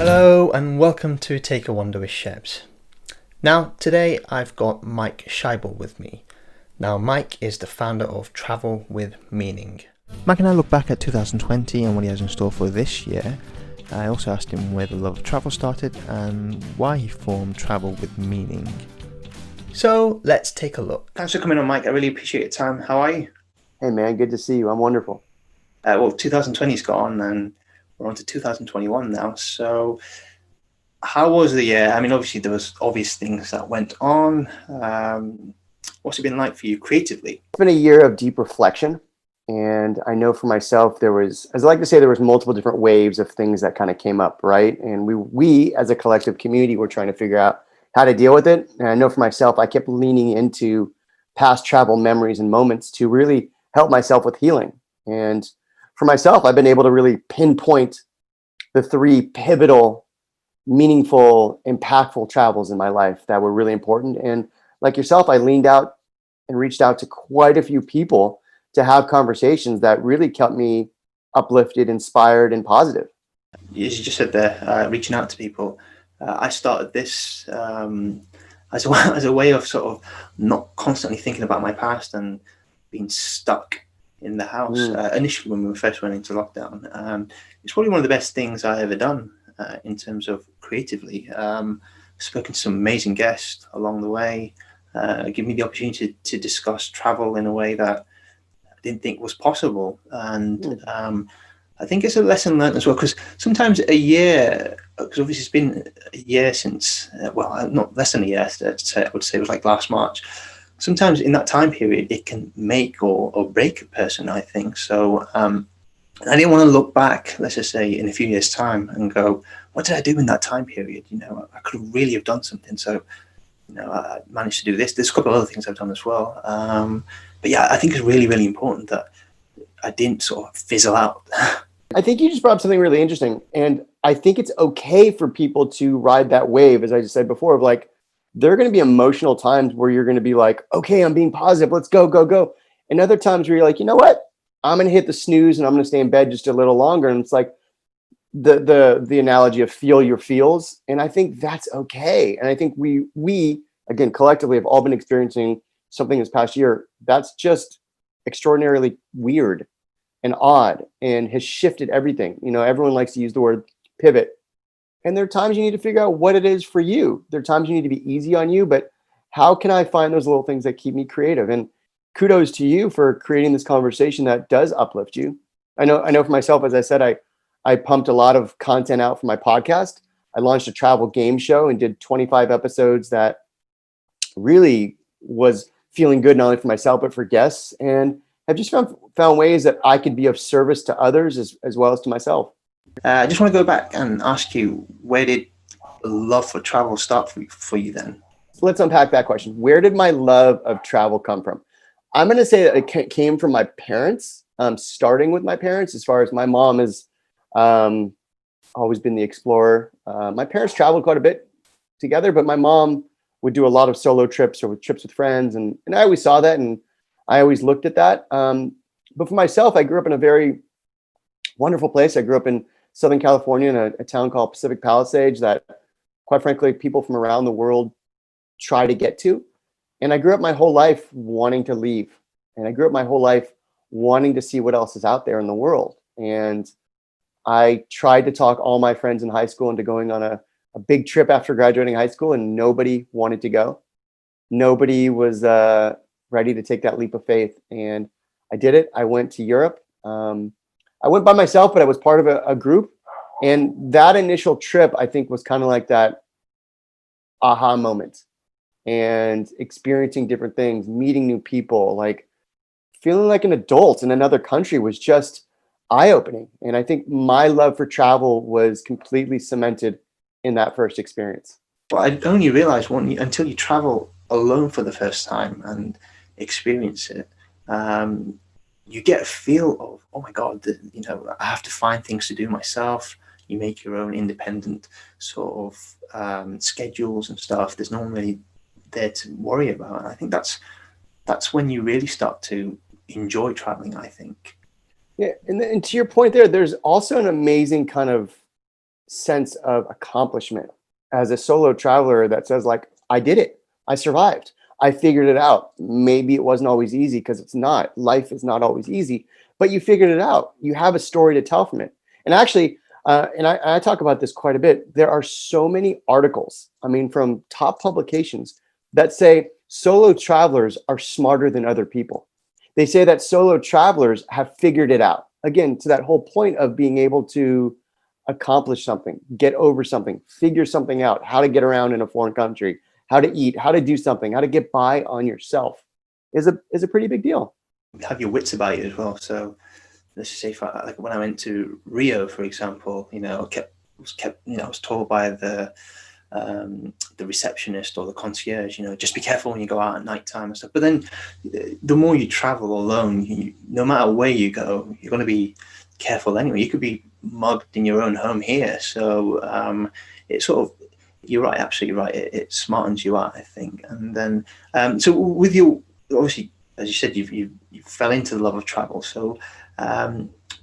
Hello and welcome to Take a Wander with Shebs. Now today I've got Mike Schibel with me. Now Mike is the founder of Travel with Meaning. Mike and I look back at 2020 and what he has in store for this year. I also asked him where the love of travel started and why he formed Travel with Meaning. So let's take a look. Thanks for coming on, Mike. I really appreciate your time. How are you? Hey man, good to see you. I'm wonderful. 2020's gone and we're on to 2021 now. So how was the year? I mean, obviously there was obvious things that went on. What's it been like for you creatively? It's been a year of deep reflection. And I know for myself, there was, as I like to say, there was multiple different waves of things that kind of came up, right? And we as a collective community were trying to figure out how to deal with it. And I know for myself, I kept leaning into past travel memories and moments to really help myself with healing. And for myself, I've been able to really pinpoint the three pivotal, meaningful, impactful travels in my life that were really important. And like yourself, I leaned out and reached out to quite a few people to have conversations that really kept me uplifted, inspired, and positive. As you just said there, reaching out to people. I started this as as a way of sort of not constantly thinking about my past and being stuck in the house. Initially, when we first went into lockdown, it's probably one of the best things I ever done in terms of creatively. Spoken to some amazing guests along the way, give me the opportunity to discuss travel in a way that I didn't think was possible. And I think it's a lesson learned as well, because sometimes a year, because obviously it's been a year since, not less than a year, I would say it was like last March. Sometimes in that time period, it can make or break a person, I think. So I didn't want to look back, let's just say, in a few years' time and go, what did I do in that time period? You know, I could really have done something. So, you know, I managed to do this. There's a couple of other things I've done as well. But yeah, I think it's really, really important that I didn't sort of fizzle out. I think you just brought up something really interesting. And I think it's okay for people to ride that wave, as I just said before, of like, there are going to be emotional times where you're going to be like, okay, I'm being positive. Let's go, go, go. And other times where you're like, you know what? I'm going to hit the snooze and I'm going to stay in bed just a little longer. And it's like the analogy of feel your feels. And I think that's okay. And I think we again, collectively have all been experiencing something this past year that's just extraordinarily weird and odd and has shifted everything. You know, everyone likes to use the word pivot. And there are times you need to figure out what it is for you. There are times you need to be easy on you, but how can I find those little things that keep me creative? And kudos to you for creating this conversation that does uplift you. I know for myself, as I said, I pumped a lot of content out for my podcast. I launched a travel game show and did 25 episodes that really was feeling good, not only for myself, but for guests. And I've just found ways that I could be of service to others as well as to myself. I just want to go back and ask you, where did love for travel start for you then? So let's unpack that question. Where did my love of travel come from? I'm going to say that it came from my parents, starting with my parents, as far as my mom has always been the explorer. My parents traveled quite a bit together, but my mom would do a lot of solo trips or with trips with friends. And I always saw that and I always looked at that. But for myself, I grew up in a very wonderful place. I grew up in Southern California in a town called Pacific Palisades that, quite frankly, people from around the world try to get to. And I grew up my whole life wanting to leave. And I grew up my whole life wanting to see what else is out there in the world. And I tried to talk all my friends in high school into going on a big trip after graduating high school, and nobody wanted to go. Nobody was ready to take that leap of faith. And I did it. I went to Europe. I went by myself, but I was part of a group. And that initial trip, I think, was kind of like that aha moment, and experiencing different things, meeting new people, like feeling like an adult in another country was just eye-opening. And I think my love for travel was completely cemented in that first experience. Well, I only realized until you travel alone for the first time and experience it. You get a feel of, oh my God, I have to find things to do myself. You make your own independent sort of schedules and stuff. There's no one really there to worry about. And I think that's when you really start to enjoy traveling, I think. Yeah, and to your point there's also an amazing kind of sense of accomplishment as a solo traveler that says like, I did it. I survived. I figured it out. Maybe it wasn't always easy, because it's not. Life is not always easy, but you figured it out. You have a story to tell from it. And actually, and I talk about this quite a bit. There are so many articles, I mean, from top publications that say solo travelers are smarter than other people. They say that solo travelers have figured it out. Again, to that whole point of being able to accomplish something, get over something, figure something out, how to get around in a foreign country, how to eat, how to do something, how to get by on yourself is a pretty big deal. Have your wits about you as well. So let's just say, like when I went to Rio, for example, I was told by the receptionist or the concierge, just be careful when you go out at nighttime and stuff. But then the more you travel alone, no matter where you go, you're going to be careful anyway. You could be mugged in your own home here. So it's sort of, you're right, absolutely right. It smartens you out, I think. And then, so with your, obviously, as you said, you fell into the love of travel. So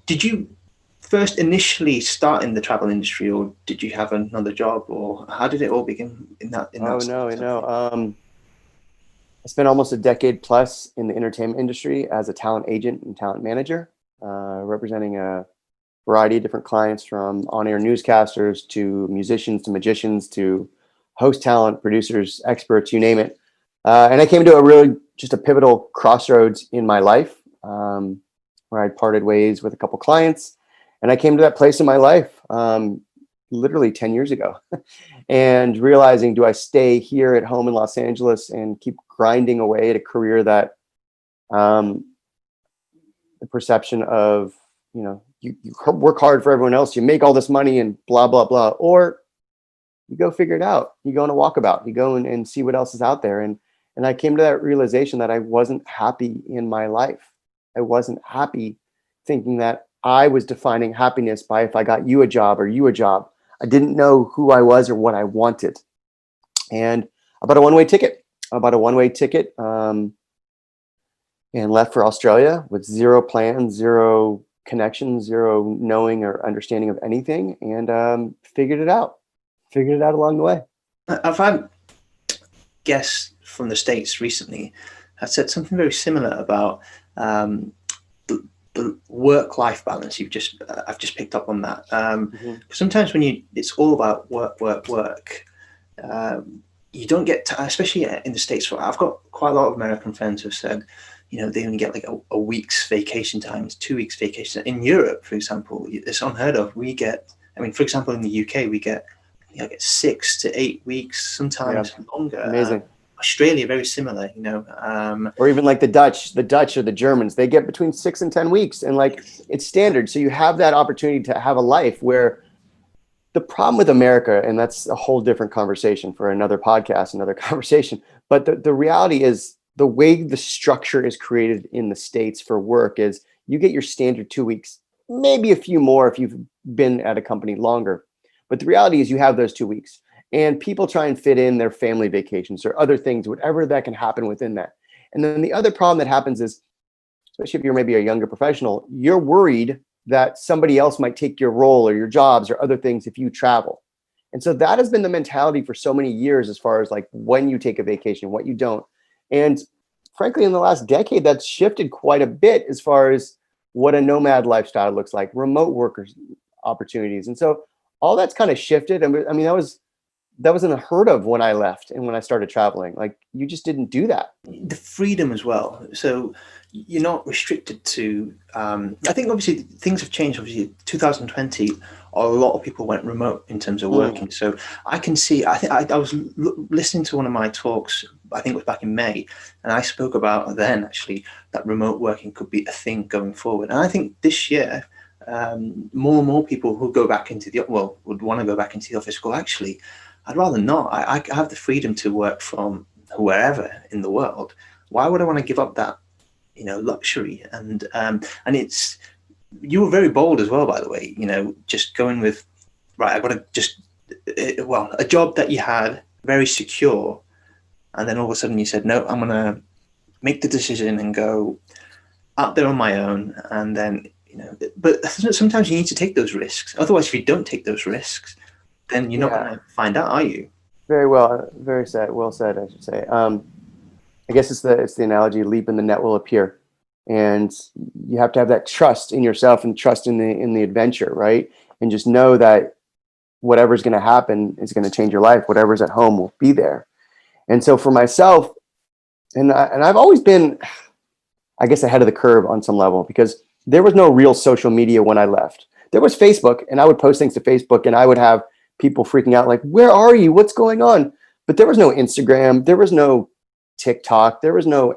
did you first initially start in the travel industry, or did you have another job, or how did it all begin in that? I spent almost a decade plus in the entertainment industry as a talent agent and talent manager, representing a variety of different clients, from on-air newscasters to musicians to magicians to host talent, producers, experts, you name it. And I came to just a pivotal crossroads in my life, where I parted ways with a couple clients. And I came to that place in my life literally 10 years ago and realizing, do I stay here at home in Los Angeles and keep grinding away at a career that the perception of, you work hard for everyone else, you make all this money and blah, blah, blah, or you go figure it out. You go on a walkabout, you go and see what else is out there. And I came to that realization that I wasn't happy in my life. I wasn't happy thinking that I was defining happiness by if I got you a job or you a job. I didn't know who I was or what I wanted. And I bought a one-way ticket. And left for Australia with zero plans, zero connections, zero knowing or understanding of anything, and figured it out along the way. I've had guests from the States recently have said something very similar about the work-life balance. I've just picked up on that. Sometimes when it's all about work, you don't get to, especially in the States. I've got quite a lot of American friends who have said, they only get like a week's vacation time, it's 2 weeks vacation. In Europe, for example, it's unheard of. For example, in the UK, we get 6 to 8 weeks, sometimes longer. Amazing. Australia, very similar, or even like the Dutch or the Germans, they get between 6 and 10 weeks, and like it's standard. So you have that opportunity to have a life. Where the problem with America, and that's a whole different conversation for another podcast, another conversation. But the reality is, the way the structure is created in the States for work is you get your standard 2 weeks, maybe a few more if you've been at a company longer. But the reality is you have those 2 weeks, and people try and fit in their family vacations or other things, whatever that can happen within that. And then the other problem that happens is, especially if you're maybe a younger professional, you're worried that somebody else might take your role or your jobs or other things if you travel. And so that has been the mentality for so many years, as far as like when you take a vacation, what you don't. And frankly, in the last decade, that's shifted quite a bit as far as what a nomad lifestyle looks like, remote workers opportunities. And so all that's kind of shifted. I mean, that wasn't unheard of when I left and when I started traveling. Like, you just didn't do that. The freedom as well. So you're not restricted to, I think obviously things have changed. Obviously 2020, a lot of people went remote in terms of working. So I can see, I was listening to one of my talks, I think it was back in May, and I spoke about then actually that remote working could be a thing going forward. And I think this year, more and more people who go back into would want to go back into the office go, actually, I'd rather not. I have the freedom to work from wherever in the world. Why would I want to give up that, luxury? And it's, you were very bold as well, by the way, just going with, right, I got to just, a job that you had very secure. And then all of a sudden you said, no, I'm going to make the decision and go out there on my own. And then, But sometimes you need to take those risks. Otherwise, if you don't take those risks, then you're not going to find out, are you? Very well, well said, I should say. I guess it's the analogy: leap and the net will appear, and you have to have that trust in yourself and trust in the adventure, right? And just know that whatever's going to happen is going to change your life. Whatever's at home will be there. And so for myself, and I've always been, I guess, ahead of the curve on some level, because there was no real social media when I left. There was Facebook, and I would post things to Facebook, and I would have people freaking out like, "Where are you? What's going on?" But there was no Instagram. There was no TikTok. There was no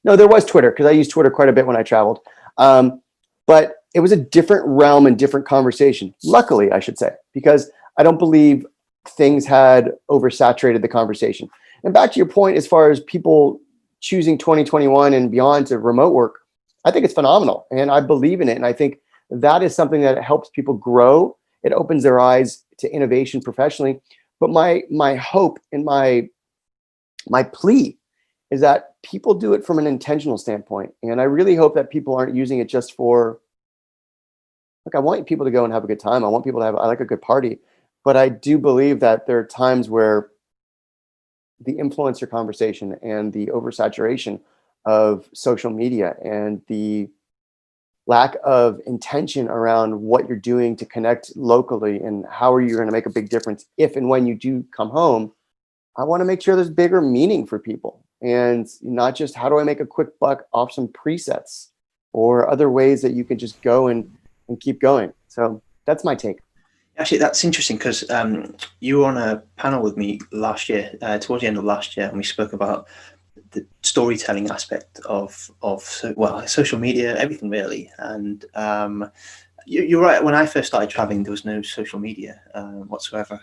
there was Twitter, because I used Twitter quite a bit when I traveled. But it was a different realm and different conversation. Luckily, I should say, because I don't believe things had oversaturated the conversation. And back to your point, as far as people choosing 2021 and beyond to remote work, I think it's phenomenal, and I believe in it. And I think that is something that helps people grow. It opens their eyes to innovation professionally. But my hope and my plea is that people do it from an intentional standpoint. And I really hope that people aren't using it just for, look, I want people to go and have a good time. I want people to I like a good party. But I do believe that there are times where the influencer conversation and the oversaturation of social media and the lack of intention around what you're doing to connect locally and how are you going to make a big difference if and when you do come home, I want to make sure there's bigger meaning for people, and not just how do I make a quick buck off some presets or other ways that you can just go and keep going. So that's my take. Actually, that's interesting, because you were on a panel with me last year, towards the end of last year, and we spoke about the storytelling aspect of social media, everything really. And you're right. When I first started traveling, there was no social media whatsoever.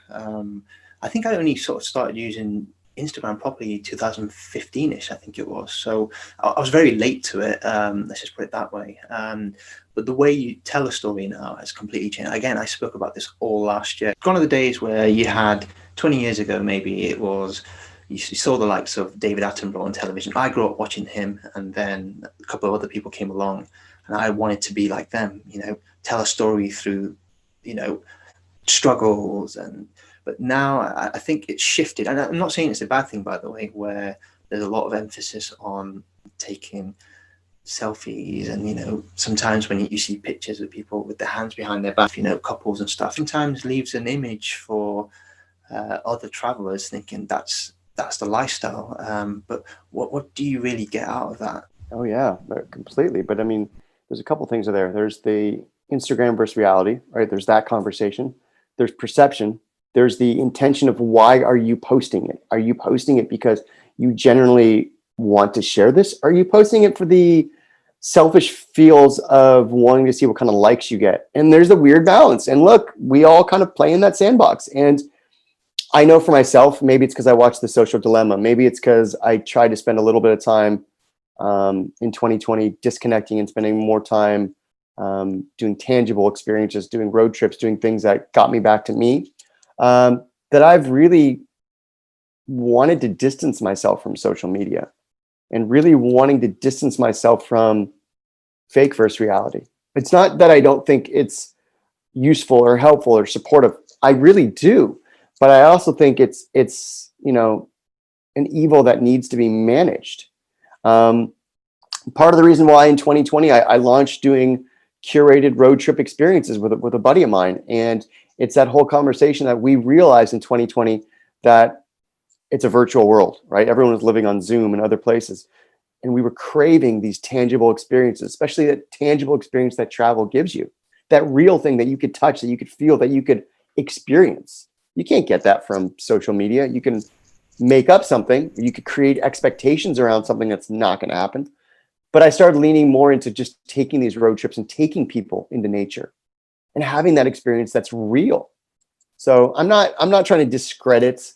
I think I only sort of started using Instagram properly 2015ish, I think it was. So I was very late to it. Let's just put it that way. But the way you tell a story now has completely changed. Again, I spoke about this all last year. Gone are the days where you had 20 years ago, maybe it was, you saw the likes of David Attenborough on television. I grew up watching him, and then a couple of other people came along, and I wanted to be like them, tell a story through, struggles. But now I think it's shifted. And I'm not saying it's a bad thing, by the way, where there's a lot of emphasis on taking selfies, and sometimes when you see pictures of people with their hands behind their back, couples and stuff, sometimes leaves an image for other travelers thinking that's the lifestyle. But what do you really get out of that? Oh yeah, completely. But I mean, there's a couple things there. There's the Instagram versus reality, right? There's that conversation. There's perception. There's the intention of why are you posting it? Are you posting it because you generally want to share this? Are you posting it for the selfish feels of wanting to see what kind of likes you get? And there's a weird balance. And look, we all kind of play in that sandbox. And I know for myself, maybe it's because I watched The Social Dilemma. Maybe it's because I tried to spend a little bit of time in 2020 disconnecting and spending more time doing tangible experiences, doing road trips, doing things that got me back to me. That I've really wanted to distance myself from social media and really wanting to distance myself from fake versus reality. It's not that I don't think it's useful or helpful or supportive. I really do. But I also think it's an evil that needs to be managed. Part of the reason why in 2020 I launched doing curated road trip experiences with a buddy of mine, and it's that whole conversation that we realized in 2020 that it's a virtual world, right? Everyone was living on Zoom and other places, and we were craving these tangible experiences, especially that tangible experience that travel gives you, that real thing that you could touch, that you could feel, that you could experience. You can't get that from social media. You can make up something. You could create expectations around something that's not going to happen. But I started leaning more into just taking these road trips and taking people into nature and having that experience that's real. So I'm not trying to discredit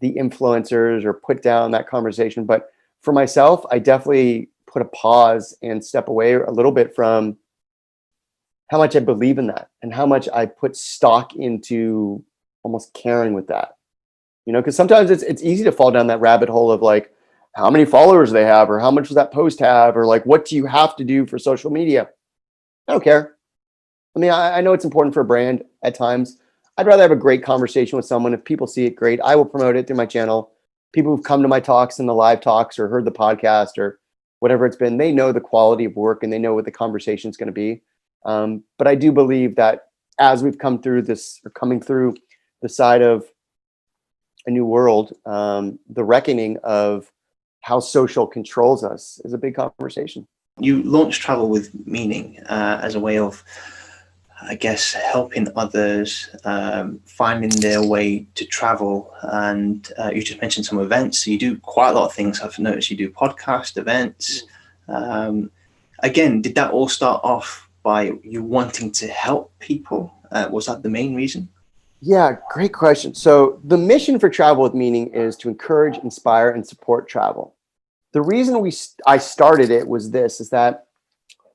the influencers or put down that conversation. But for myself, I definitely put a pause and step away a little bit from how much I believe in that and how much I put stock into almost caring with that, because sometimes it's easy to fall down that rabbit hole of like how many followers they have or how much does that post have or like what do you have to do for social media. I don't care. I mean, I know it's important for a brand at times. I'd rather have a great conversation with someone. If people see it, great. I will promote it through my channel. People who've come to my talks and the live talks or heard the podcast or whatever it's been, they know the quality of work and they know what the conversation is going to be. But I do believe that as we've come through this, or coming through the side of a new world, the reckoning of how social controls us is a big conversation. You launched Travel with Meaning as a way of, I guess, helping others finding their way to travel. And you just mentioned some events. So you do quite a lot of things. I've noticed you do podcast events. Again, did that all start off by you wanting to help people? Was that the main reason? Yeah, great question. So the mission for Travel with Meaning is to encourage, inspire, and support travel. The reason I started it was this, is that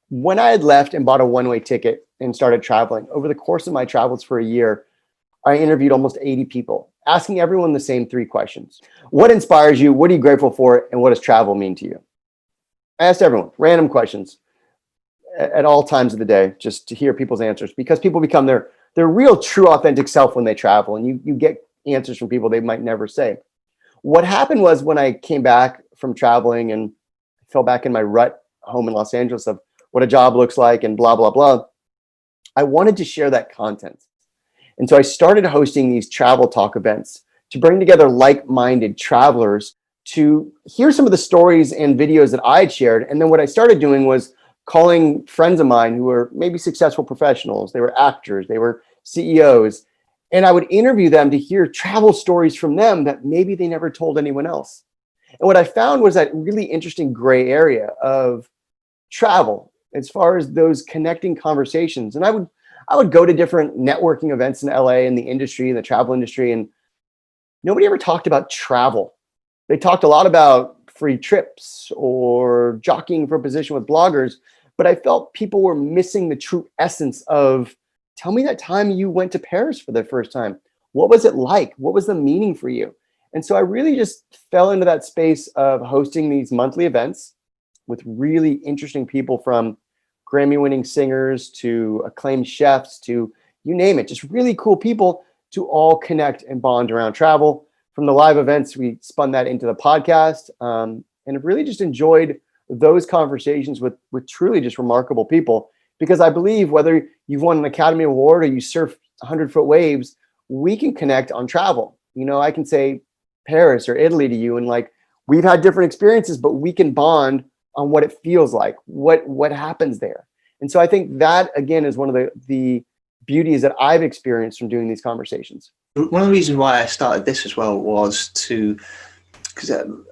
when I had left and bought a one-way ticket and started traveling, over the course of my travels for a year, I interviewed almost 80 people, asking everyone the same three questions. What inspires you? What are you grateful for? And what does travel mean to you? I asked everyone random questions at all times of the day, just to hear people's answers, because people become their real, true, authentic self when they travel, and you get answers from people they might never say. What happened was, when I came back from traveling and fell back in my rut home in Los Angeles of what a job looks like and blah, blah, blah, I wanted to share that content. And so I started hosting these travel talk events to bring together like-minded travelers to hear some of the stories and videos that I had shared. And then what I started doing was calling friends of mine who were maybe successful professionals. They were actors, they were CEOs, and I would interview them to hear travel stories from them that maybe they never told anyone else. And what I found was that really interesting gray area of travel as far as those connecting conversations. And I would go to different networking events in LA in the industry, in the travel industry, and nobody ever talked about travel. They talked a lot about free trips or jockeying for a position with bloggers, but I felt people were missing the true essence of, tell me that time you went to Paris for the first time. What was it like? What was the meaning for you? And so I really just fell into that space of hosting these monthly events with really interesting people, from Grammy-winning singers to acclaimed chefs to you name it, just really cool people to all connect and bond around travel. From the live events, we spun that into the podcast, and have really just enjoyed those conversations with truly just remarkable people. Because I believe whether you've won an Academy Award or you surf 100-foot waves, we can connect on travel. You know, I can say Paris or Italy to you, and like, we've had different experiences, but we can bond on what it feels like, what happens there. And so I think that, again, is one of the beauties that I've experienced from doing these conversations. One of the reasons why I started this as well was because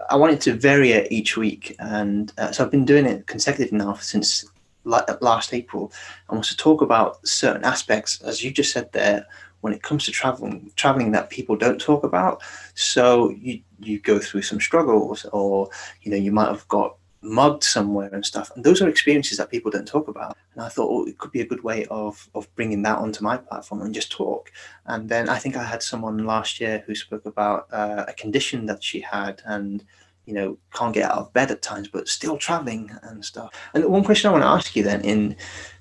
I wanted to vary it each week. And so I've been doing it consecutively now since last April. I want to talk about certain aspects, as you just said there, when it comes to traveling that people don't talk about. So you go through some struggles, or, you know, you might have got mugged somewhere and stuff, and those are experiences that people don't talk about. And I thought, oh, it could be a good way of bringing that onto my platform and just talk. And then I think I had someone last year who spoke about a condition that she had, and, you know, can't get out of bed at times but still traveling and stuff. And one question I want to ask you then,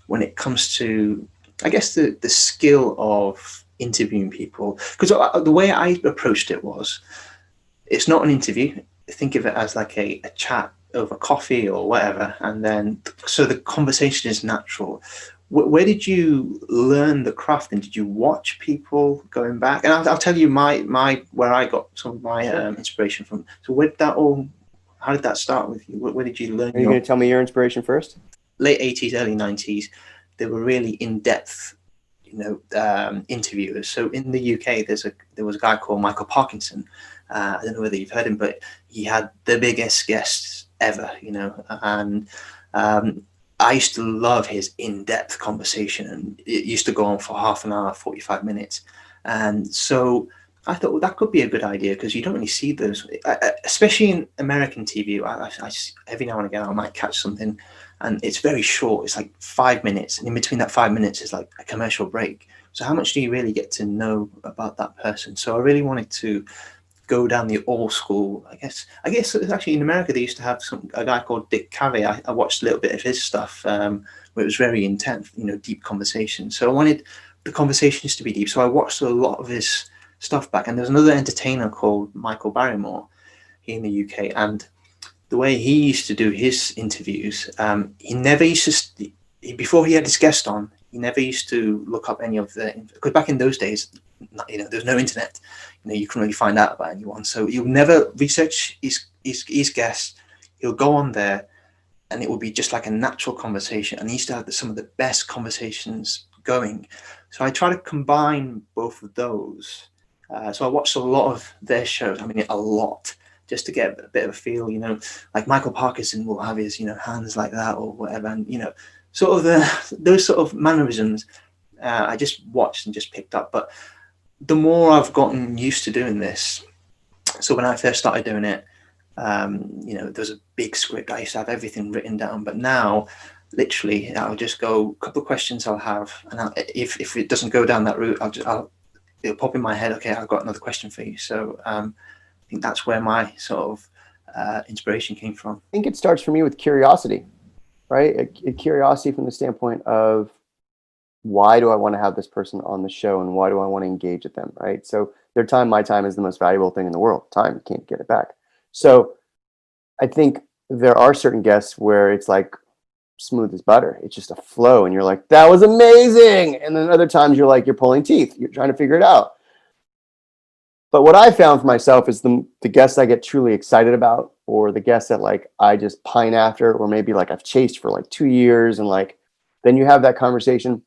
when it comes to, I guess, the skill of interviewing people, because the way I approached it was, it's not an interview. Think of it as like a chat over coffee or whatever, and then so the conversation is natural. Where did you learn the craft, and did you watch people going back? And I'll tell you my where I got some of my inspiration from. So how did that start with you? Where did you learn? Are you going to tell me your inspiration first? Late 80s, early 90s, they were really in-depth, interviewers. So in the UK, there was a guy called Michael Parkinson. I don't know whether you've heard him, but he had the biggest guests ever, and I used to love his in-depth conversation, and it used to go on for half an hour, 45 minutes. And so I thought, well, that could be a good idea, because you don't really see those, especially in American TV. I every now and again, I might catch something, and it's very short. It's like 5 minutes, and in between that 5 minutes is like a commercial break. So how much do you really get to know about that person? So I really wanted to go down the old school. I guess it's actually in America they used to have a guy called Dick Cavey. I watched a little bit of his stuff, where it was very intense, deep conversation. So I wanted the conversations to be deep. So I watched a lot of his stuff back. And there's another entertainer called Michael Barrymore here in the UK, and the way he used to do his interviews, he never used to. Before he had his guest on, he never used to look up any of because back in those days, there's no internet. You couldn't really find out about anyone. So he'll never research his guests. He'll go on there, and it will be just like a natural conversation. And he used to have some of the best conversations going. So I try to combine both of those. So I watched a lot of their shows. I mean, a lot, just to get a bit of a feel. Like Michael Parkinson will have his hands like that or whatever, and sort of those sort of mannerisms. I just watched and just picked up. But the more I've gotten used to doing this, so when I first started doing it, there was a big script. I used to have everything written down, but now literally I'll just go, a couple of questions I'll have, and if it doesn't go down that route, it'll pop in my head, okay, I've got another question for you. So I think that's where my sort of inspiration came from. I think it starts for me with curiosity, right? A curiosity from the standpoint of, why do I want to have this person on the show, and why do I want to engage with them, right? So their time, my time, is the most valuable thing in the world. Time, you can't get it back. So I think there are certain guests where it's like smooth as butter. It's just a flow, and you're like, that was amazing. And then other times you're like, you're pulling teeth. You're trying to figure it out. But what I found for myself is the guests I get truly excited about, or the guests that like I just pine after, or maybe like I've chased for like 2 years, and like then you have that conversation.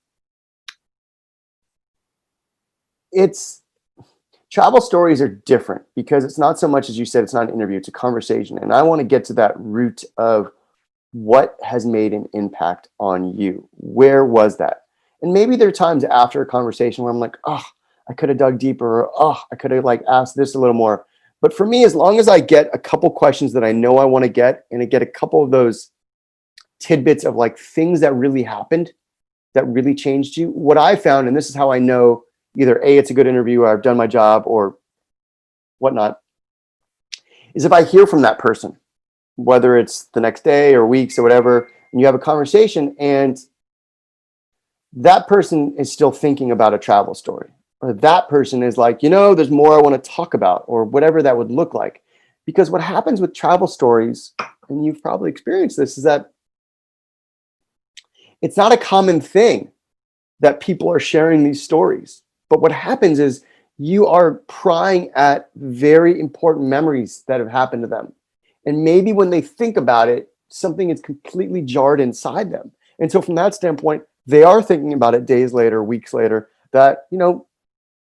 Travel stories are different because it's not so much, as you said, it's not an interview, it's a conversation. And I want to get to that root of what has made an impact on you. Where was that? And maybe there are times after a conversation where I'm like, oh, I could have dug deeper, or oh, I could have like asked this a little more. But for me, as long as I get a couple questions that I know I want to get, and I get a couple of those tidbits of like things that really happened, that really changed you, what I found, and this is how I know either A, it's a good interview, or I've done my job, or whatnot, is if I hear from that person, whether it's the next day or weeks or whatever, and you have a conversation and that person is still thinking about a travel story, or that person is like, there's more I want to talk about, or whatever that would look like. Because what happens with travel stories, and you've probably experienced this, is that it's not a common thing that people are sharing these stories. But what happens is you are prying at very important memories that have happened to them. And maybe when they think about it, something is completely jarred inside them. And so from that standpoint, they are thinking about it days later, weeks later, that,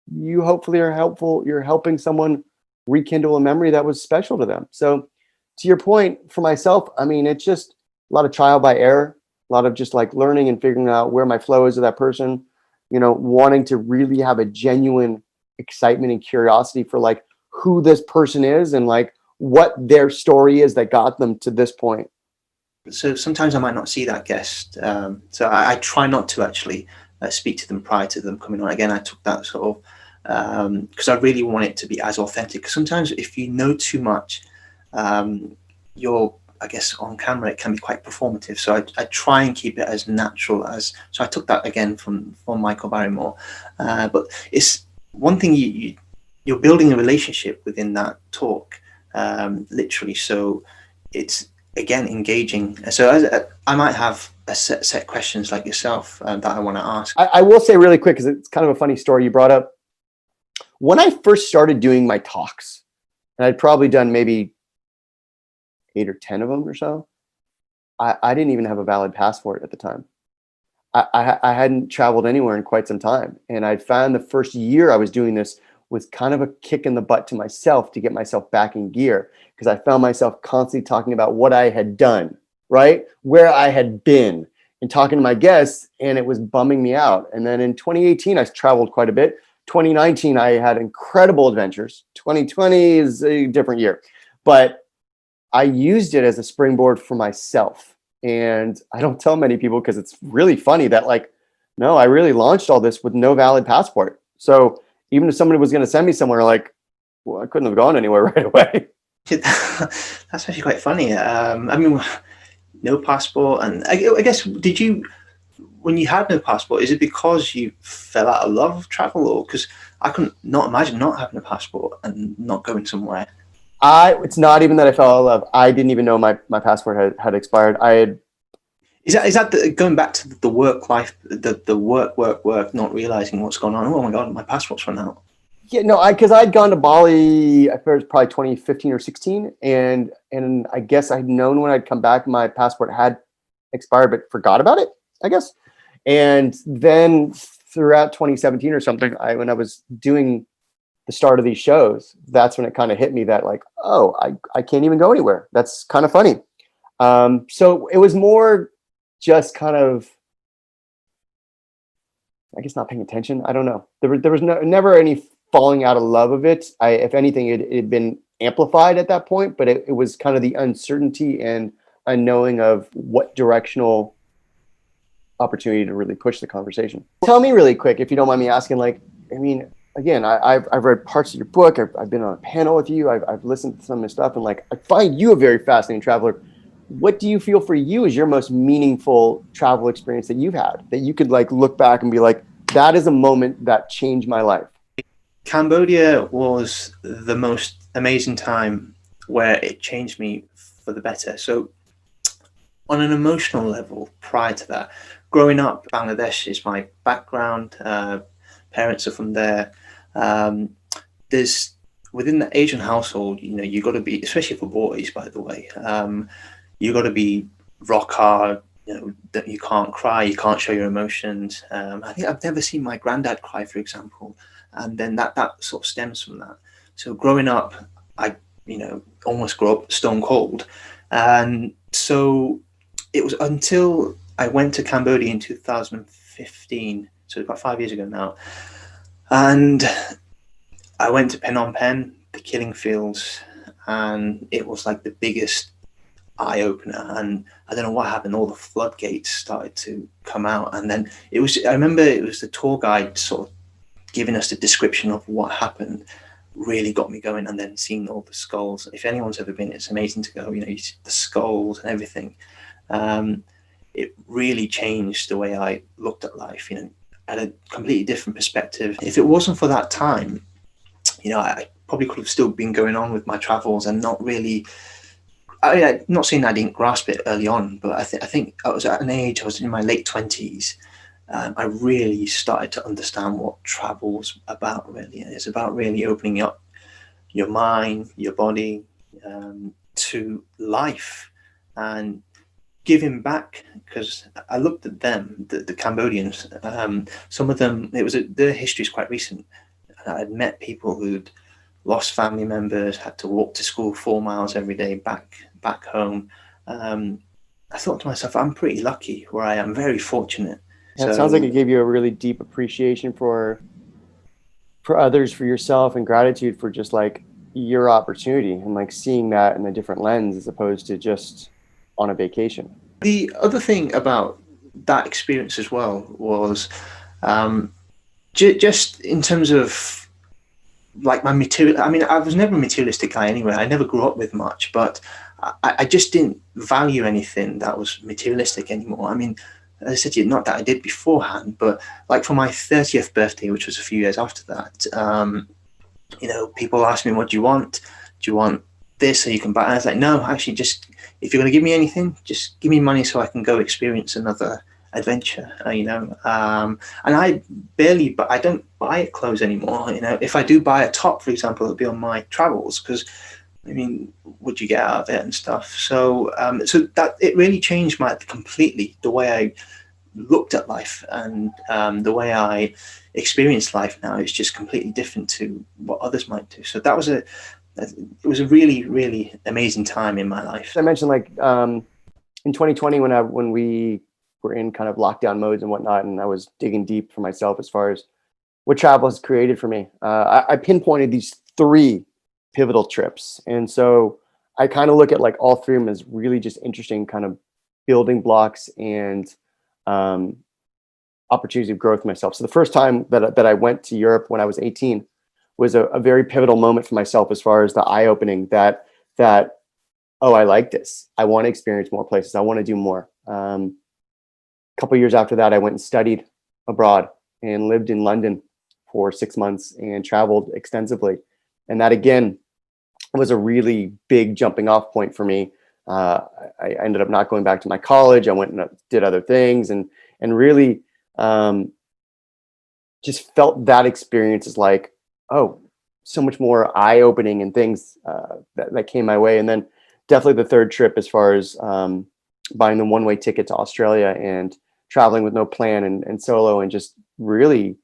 you hopefully are helpful. You're helping someone rekindle a memory that was special to them. So to your point, for myself, I mean, it's just a lot of trial by error, a lot of just like learning and figuring out where my flow is with that person, wanting to really have a genuine excitement and curiosity for like who this person is and like what their story is that got them to this point. So sometimes I might not see that guest. So I try not to actually speak to them prior to them coming on. Again, I took that sort of, because I really want it to be as authentic. Because sometimes if you know too much, you're, I guess, on camera, it can be quite performative. So I try and keep it as natural as, so I took that again from Michael Barrymore. But it's one thing, you're building a relationship within that talk, literally. So it's, again, engaging. So I might have a set questions like yourself that I want to ask. I will say really quick, because it's kind of a funny story you brought up. When I first started doing my talks, and I'd probably done maybe 8 or 10 of them or so, I didn't even have a valid passport at the time. I hadn't traveled anywhere in quite some time. And I found the first year I was doing this was kind of a kick in the butt to myself to get myself back in gear, because I found myself constantly talking about what I had done, right? Where I had been, and talking to my guests, and it was bumming me out. And then in 2018, I traveled quite a bit. 2019, I had incredible adventures. 2020 is a different year, but I used it as a springboard for myself. And I don't tell many people, because it's really funny that like, no, I really launched all this with no valid passport. So even if somebody was going to send me somewhere, like, well, I couldn't have gone anywhere right away. That's actually quite funny. I mean, no passport, and I guess, did you, when you had no passport, is it because you fell out of love of travel, or because I couldn't not imagine not having a passport and not going somewhere. It's not even that I fell out of love. I didn't even know my passport had expired. I had Is that going back to the work life, the work, not realizing what's going on? Oh my god, my passport's run out. Yeah, no, because I'd gone to Bali, I think it was probably 2015 or 16, and I guess I'd known when I'd come back, my passport had expired, but forgot about it, I guess. And then throughout 2017 or something, when I was doing the start of these shows, that's when it kind of hit me that like, oh, I can't even go anywhere. That's kind of funny. So it was more just kind of, I guess, not paying attention. I don't know. There was never any falling out of love of it. If anything, it had been amplified at that point, but it was kind of the uncertainty and unknowing of what directional opportunity to really push the conversation. Tell me really quick, if you don't mind me asking, like, I mean, again, I've read parts of your book. I've been on a panel with you. I've listened to some of your stuff, and like, I find you a very fascinating traveler. What do you feel for you is your most meaningful travel experience that you've had, that you could like look back and be like, that is a moment that changed my life? Cambodia was the most amazing time where it changed me for the better. So on an emotional level, prior to that, growing up, Bangladesh is my background. Parents are from there. There's, within the Asian household, you got to be, especially for boys, by the way, you got to be rock hard. That you can't cry, you can't show your emotions. I think I've never seen my granddad cry, for example, and then that sort of stems from that. So growing up, I almost grew up stone cold, and so it was until I went to Cambodia in 2015, so about 5 years ago now, and I went to Phnom Penh, the killing fields, and it was like the biggest eye opener. And I don't know what happened, all the floodgates started to come out, and then I remember it was the tour guide sort of giving us the description of what happened, really got me going. And then seeing all the skulls, if anyone's ever been, it's amazing to go, you see the skulls and everything. It really changed the way I looked at life, at a completely different perspective. If it wasn't for that time, I probably could have still been going on with my travels and not really, I'm not saying I didn't grasp it early on, but I think I was at an age, I was in my late 20s. I really started to understand what travel's about, really. And it's about really opening up your mind, your body, to life, and giving back. Because I looked at them, the Cambodians, some of them, their history is quite recent. I'd met people who'd lost family members, had to walk to school 4 miles every day back home. I thought to myself, I'm pretty lucky where I am, very fortunate. Yeah, it sounds like it gave you a really deep appreciation for others, for yourself, and gratitude for just like your opportunity, and like seeing that in a different lens as opposed to just on a vacation. The other thing about that experience as well was, just in terms of like my material. I mean, I was never a materialistic guy anyway. I never grew up with much, but I just didn't value anything that was materialistic anymore. I mean, as I said to you, not that I did beforehand, but like for my 30th birthday, which was a few years after that, people asked me, what do you want? Do you want this so you can buy? And I was like, no, actually, just, if you're going to give me anything, just give me money so I can go experience another adventure, and I barely, but I don't buy clothes anymore. If I do buy a top, for example, it'll be on my travels, because I mean, what you get out of it and stuff. So that it really changed completely the way I looked at life, and the way I experience life now is just completely different to what others might do. So it was a really, really amazing time in my life. I mentioned like in 2020 when we were in kind of lockdown modes and whatnot, and I was digging deep for myself as far as what travel has created for me. I pinpointed these 3 pivotal trips, and so I kind of look at like all 3 of them as really just interesting kind of building blocks and opportunities of growth myself. So the first time that I went to Europe when I was 18 was a very pivotal moment for myself as far as the eye opening that, oh, I like this. I want to experience more places. I want to do more. A couple of years after that, I went and studied abroad and lived in London for 6 months and traveled extensively. And that again was a really big jumping off point for me. I ended up not going back to my college. I went and did other things and really just felt that experience as like, oh, so much more eye opening and things that came my way. And then definitely the third trip as far as buying the one-way ticket to Australia and traveling with no plan and solo and just really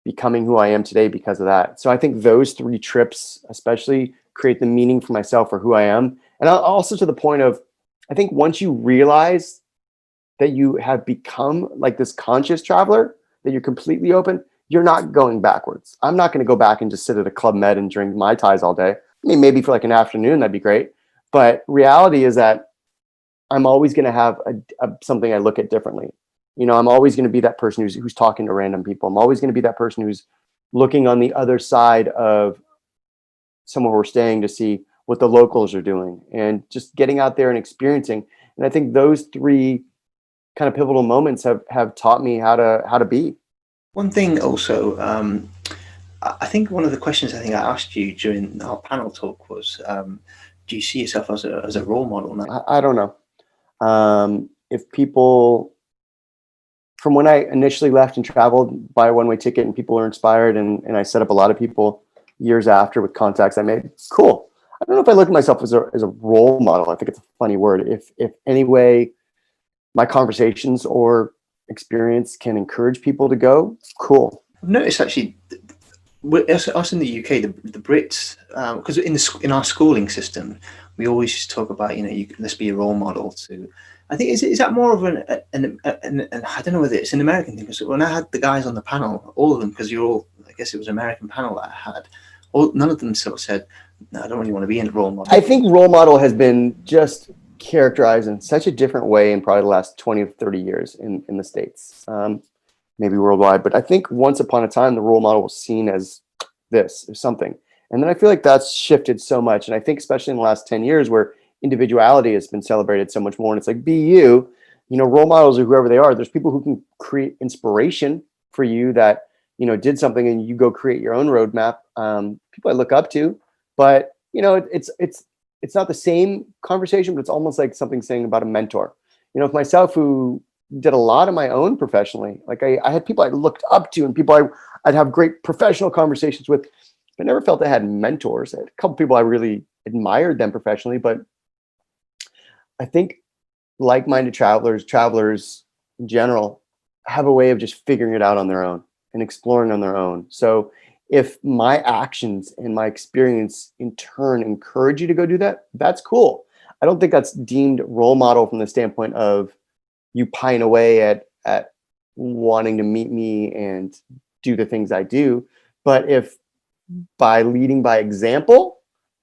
becoming who I am today because of that. So I think those 3 trips especially create the meaning for myself for who I am. And also to the point of, I think once you realize that you have become like this conscious traveler, that you're completely open, you're not going backwards. I'm not going to go back and just sit at a Club Med and drink Mai Tais all day. I mean, maybe for like an afternoon, that'd be great. But reality is that I'm always going to have something I look at differently. You know, I'm always going to be that person who's talking to random people. I'm always going to be that person who's looking on the other side of somewhere we're staying to see what the locals are doing and just getting out there and experiencing. And I think those 3 kind of pivotal moments have taught me how to be. One thing also, I think one of the questions I think I asked you during our panel talk was, do you see yourself as a role model now? I don't know. If people, from when I initially left and traveled by a one-way ticket and people were inspired and I set up a lot of people years after with contacts I made, cool. I don't know if I look at myself as a role model. I think it's a funny word. If any way my conversations or experience can encourage people to go, cool. I've noticed actually, us in the UK, the Brits, because in our schooling system, we always just talk about, you know, let's be a role model to. I think is that more of an I don't know whether it's an American thing, because when I had the guys on the panel, all of them, because you're all, I guess it was an American panel that I had, none of them sort of said, no, I don't really want to be a role model. I think role model has been just characterized in such a different way in probably the last 20 or 30 years in the States, maybe worldwide. But I think once upon a time, the role model was seen as this or something. And then I feel like that's shifted so much. And I think especially in the last 10 years where individuality has been celebrated so much more, and it's like, be you, you know, role models are whoever they are. There's people who can create inspiration for you that, you know, did something and you go create your own roadmap. People I look up to, but you know, it's not the same conversation, but it's almost like something saying about a mentor. You know, for myself, who did a lot of my own professionally, like I had people I looked up to and people I'd have great professional conversations with. I never felt I had mentors. I had a couple people I really admired them professionally, but I think like-minded travelers in general, have a way of just figuring it out on their own and exploring on their own. So if my actions and my experience in turn encourage you to go do that, that's cool. I don't think that's deemed role model from the standpoint of you pine away at wanting to meet me and do the things I do. But if by leading by example,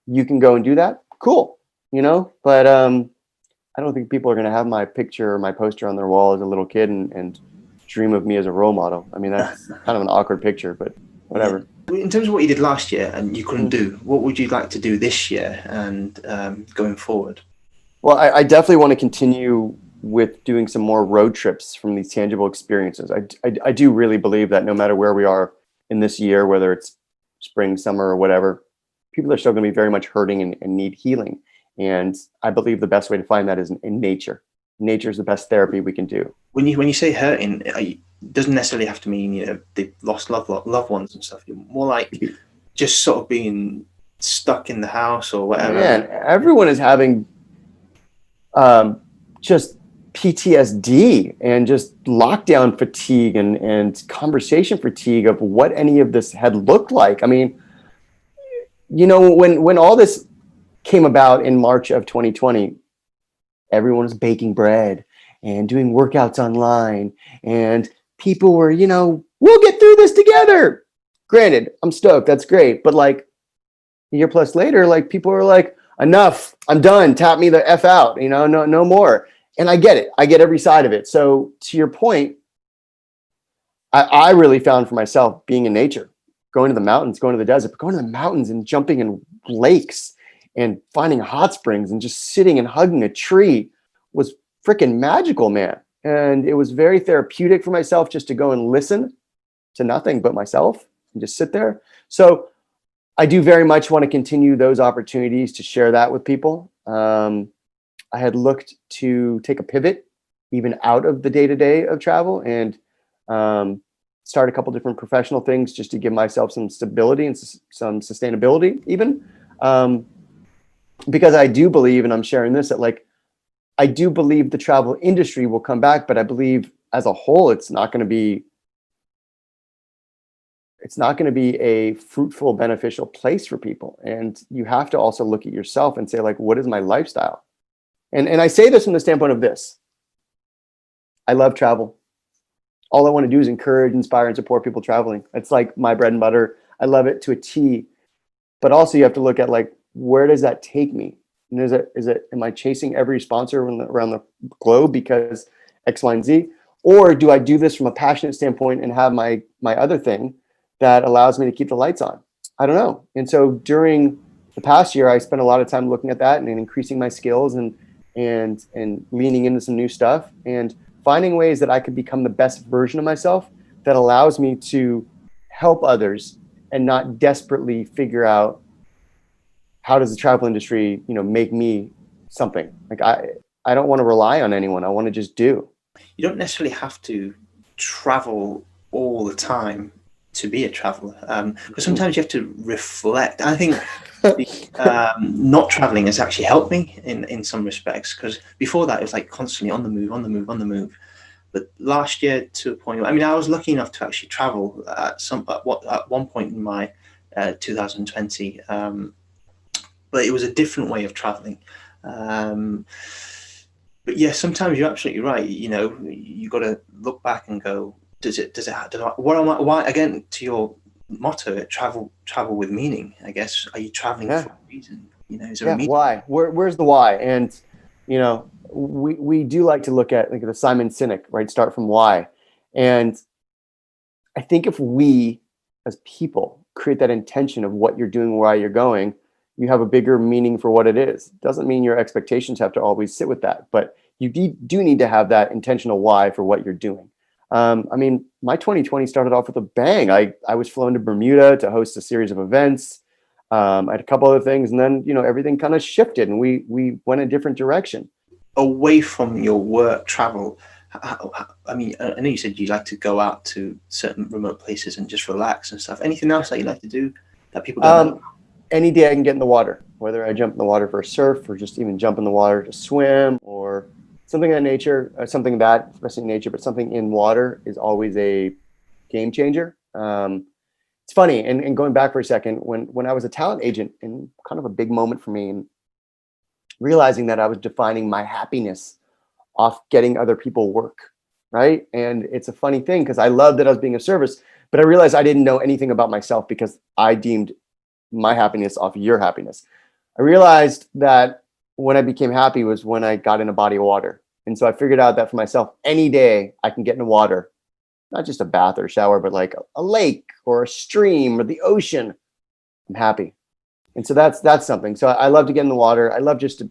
you can go and do that, cool, you know? But I don't think people are going to have my picture or my poster on their wall as a little kid and dream of me as a role model. I mean, that's kind of an awkward picture, but whatever. In terms of what you did last year and you couldn't do, what would you like to do this year and going forward? Well, I definitely want to continue with doing some more road trips from these tangible experiences. I do really believe that no matter where we are in this year, whether it's spring, summer, or whatever, people are still going to be very much hurting and need healing. And I believe the best way to find that is in nature. Nature is the best therapy we can do. When you say hurting, it doesn't necessarily have to mean, you know, they've lost loved ones and stuff. You're more like just sort of being stuck in the house or whatever. Man, everyone is having just PTSD and just lockdown fatigue and conversation fatigue of what any of this had looked like. I mean, you know, when all this came about in March of 2020, everyone was baking bread and doing workouts online, and people were, you know, we'll get through this together. Granted, I'm stoked. That's great. But like a year plus later, like people were like, enough, I'm done. Tap me the F out, you know, no more. And I get it. I get every side of it. So to your point, I really found for myself being in nature. going to the mountains, going to the desert, but going to the mountains and jumping in lakes and finding hot springs and just sitting and hugging a tree was freaking magical, man. And it was very therapeutic for myself just to go and listen to nothing but myself and just sit there. So I do very much want to continue those opportunities to share that with people. I had looked to take a pivot even out of the day-to-day of travel and start a couple different professional things just to give myself some stability and some sustainability even. Because I do believe, and I'm sharing this, that like, I do believe the travel industry will come back, but I believe as a whole, it's not going to be a fruitful, beneficial place for people. And you have to also look at yourself and say, like, what is my lifestyle? And I say this from the standpoint of this. I love travel. All I want to do is encourage, inspire, and support people traveling. It's like my bread and butter. I love it to a T. But also you have to look at, like, where does that take me? And am I chasing every sponsor around the globe because X, Y, and Z? Or do I do this from a passionate standpoint and have my other thing that allows me to keep the lights on? I don't know. And so during the past year, I spent a lot of time looking at that and increasing my skills and leaning into some new stuff and finding ways that I could become the best version of myself that allows me to help others and not desperately figure out how does the travel industry, make me something. Like I don't want to rely on anyone. I want to just do. You don't necessarily have to travel all the time to be a traveler, because sometimes you have to reflect. I think not traveling has actually helped me in some respects, because before that it was like constantly on the move. But last year, to a point, I mean, I was lucky enough to actually travel at one point in my 2020, but it was a different way of traveling. But yeah, sometimes you're absolutely right. You got to look back and go, why, again, to your motto, travel with meaning, I guess. Are you traveling for a reason? Is there a meaning? Why? Where's the why? And we do like to look at, like, the Simon Sinek, right? Start from why. And I think if we as people create that intention of what you're doing, why you're going, you have a bigger meaning for what it is. Doesn't mean your expectations have to always sit with that, but you do need to have that intentional why for what you're doing. I mean, my 2020 started off with a bang. I was flown to Bermuda to host a series of events. I had a couple other things, and then, everything kind of shifted and we went a different direction. Away from your work travel, I mean, I know you said you like to go out to certain remote places and just relax and stuff. Anything else that you like to do that people don't know? Any day I can get in the water, whether I jump in the water for a surf or just even jump in the water to swim or something in nature, especially in nature, but something in water is always a game changer. It's funny, and going back for a second, when I was a talent agent, and kind of a big moment for me, and realizing that I was defining my happiness off getting other people work, right? And it's a funny thing because I loved that I was being of service, but I realized I didn't know anything about myself because I deemed my happiness off your happiness. I realized that when I became happy was when I got in a body of water. And so I figured out that for myself, any day I can get in the water, not just a bath or a shower, but like a lake or a stream or the ocean, I'm happy. And so that's something. So I love to get in the water. I love just to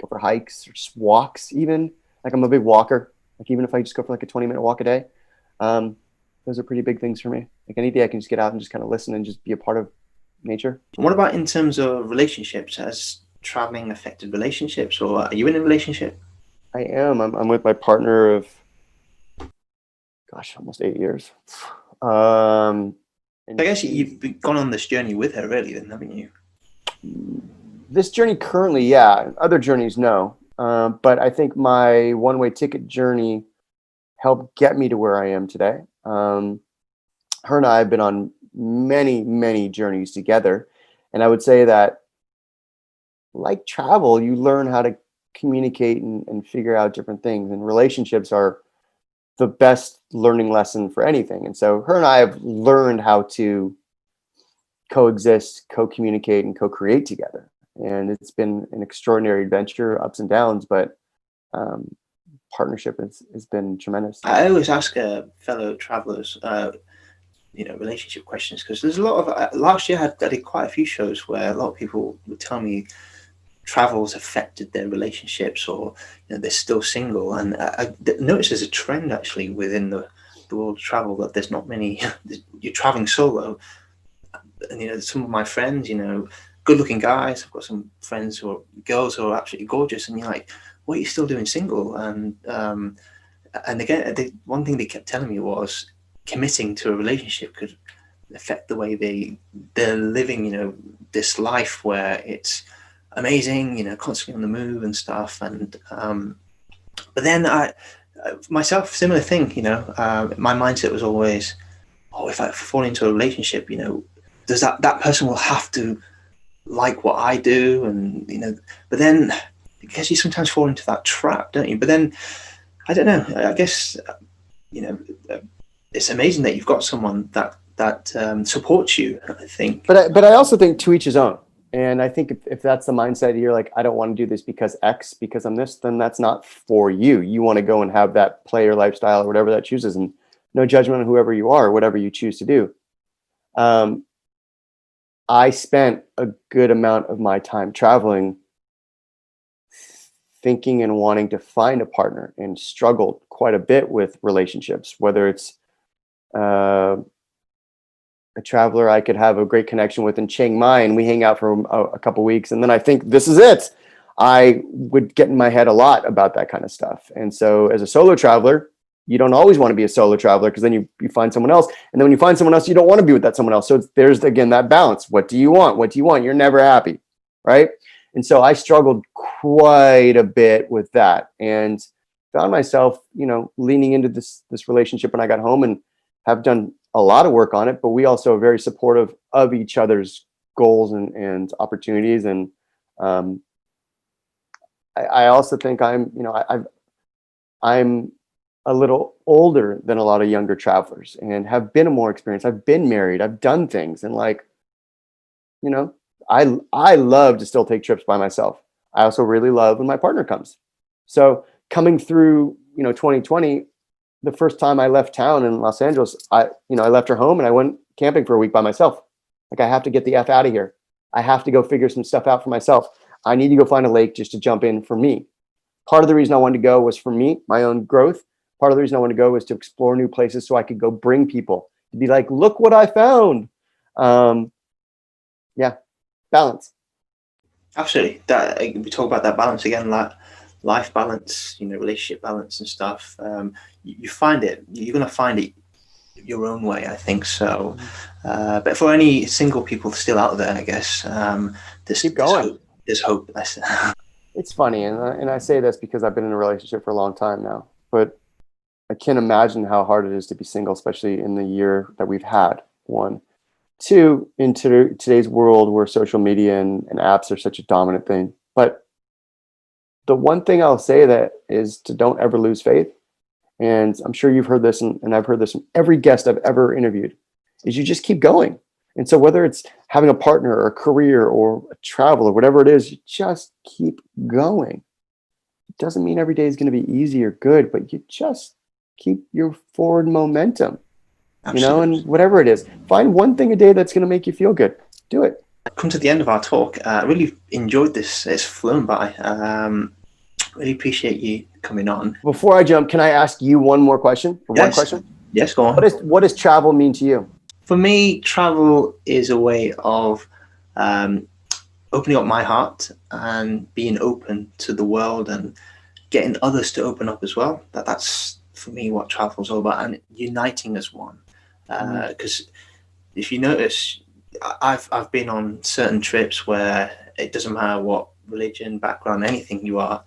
go for hikes or just walks even. Like, I'm a big walker. Like, even if I just go for like a 20-minute walk a day, those are pretty big things for me. Like, any day I can just get out and just kind of listen and just be a part of nature. What about in terms of relationships? Has traveling affected relationships, or are you in a relationship? I am. I'm with my partner of, almost 8 years. I guess you've gone on this journey with her, really, then, haven't you? This journey currently, yeah. Other journeys, no. But I think my one-way ticket journey helped get me to where I am today. Her and I have been on many, many journeys together. And I would say that, like travel, you learn how to communicate and figure out different things. And relationships are the best learning lesson for anything. And so her and I have learned how to coexist, co-communicate, and co-create together. And it's been an extraordinary adventure, ups and downs, but partnership has been tremendous. I always ask fellow travelers, relationship questions, because there's a lot of last year I did quite a few shows where a lot of people would tell me travel's affected their relationships, or they're still single, and I noticed there's a trend actually within the world of travel that there's not many. You're traveling solo, and some of my friends, good looking guys. I've got some friends who are girls who are absolutely gorgeous, and you're like, what are you still doing single? And again, one thing they kept telling me was committing to a relationship could affect the way they're living, this life where it's amazing, constantly on the move and stuff. And but then I myself, similar thing, my mindset was always, if I fall into a relationship, does that person will have to like what I do, and but then because you sometimes fall into that trap, don't you? But then I don't know, I guess it's amazing that you've got someone that supports you, I think. But I also think to each his own. And I think if that's the mindset, you're like, I don't want to do this because X, because I'm this, then that's not for you. You want to go and have that player lifestyle or whatever that chooses, and no judgment on whoever you are, whatever you choose to do. I spent a good amount of my time traveling, thinking and wanting to find a partner, and struggled quite a bit with relationships, whether it's a traveler I could have a great connection with in Chiang Mai, and we hang out for a couple weeks, and then I think this is it. I would get in my head a lot about that kind of stuff. And so as a solo traveler, you don't always want to be a solo traveler, because then you find someone else. And then when you find someone else, you don't want to be with that someone else. So there's, again, that balance. What do you want? What do you want? You're never happy, right? And so I struggled quite a bit with that, and found myself, leaning into this relationship when I got home, and have done a lot of work on it. But we also are very supportive of each other's goals and opportunities. And I also think I'm a little older than a lot of younger travelers, and have been more experienced. I've been married. I've done things, and I love to still take trips by myself. I also really love when my partner comes. So coming through, 2020, the first time I left town in Los Angeles, I left her home and I went camping for a week by myself. Like, I have to get the F out of here. I have to go figure some stuff out for myself. I need to go find a lake just to jump in for me. Part of the reason I wanted to go was for me, my own growth. Part of the reason I wanted to go was to explore new places so I could go bring people to be like, look what I found. Balance. Absolutely. That we talk about that balance again, like life balance, relationship balance and stuff. You find it. You're going to find it your own way, I think so. But for any single people still out there, I guess, keep going. There's hope. It's funny, and I say this because I've been in a relationship for a long time now, but I can't imagine how hard it is to be single, especially in the year that we've had. One. Two, in today's world where social media and apps are such a dominant thing. But the one thing I'll say that is to don't ever lose faith. And I'm sure you've heard this, and I've heard this from every guest I've ever interviewed, is you just keep going. And so whether it's having a partner or a career or a travel or whatever it is, you just keep going. It doesn't mean every day is going to be easy or good, but you just keep your forward momentum. Absolutely. And whatever it is, find one thing a day that's going to make you feel good. Do it. Come to the end of our talk. I really enjoyed this. It's flown by. Really appreciate you coming on. Before I jump, can I ask you one more question? Yes. One question? Yes, go on. What does travel mean to you? For me, travel is a way of opening up my heart and being open to the world, and getting others to open up as well. That's for me what travel is all about, and uniting as one. Because if you notice, I've been on certain trips where it doesn't matter what religion, background, anything you are,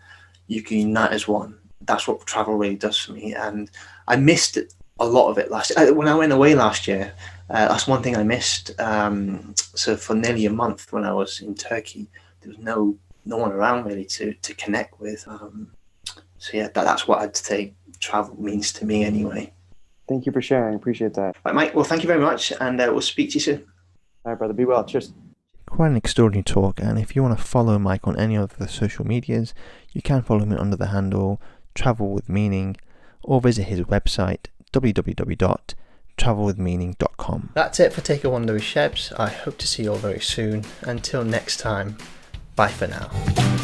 you can unite as one. That's what travel really does for me, and I missed a lot of it last year. When I went away last year, that's one thing I missed. So for nearly a month when I was in Turkey, there was no one around really to connect with. So yeah, that's what I'd say travel means to me anyway. Thank you for sharing. Appreciate that. Right, Mike. Well, thank you very much, and we'll speak to you soon. All right, brother. Be well. Cheers. Quite an extraordinary talk, and if you want to follow Mike on any of the social medias, you can follow him under the handle travelwithmeaning, or visit his website www.travelwithmeaning.com. travelwithmeaning.com. That's it for Take a Wander with Shebs. I hope to see you all very soon. Until next time, bye for now.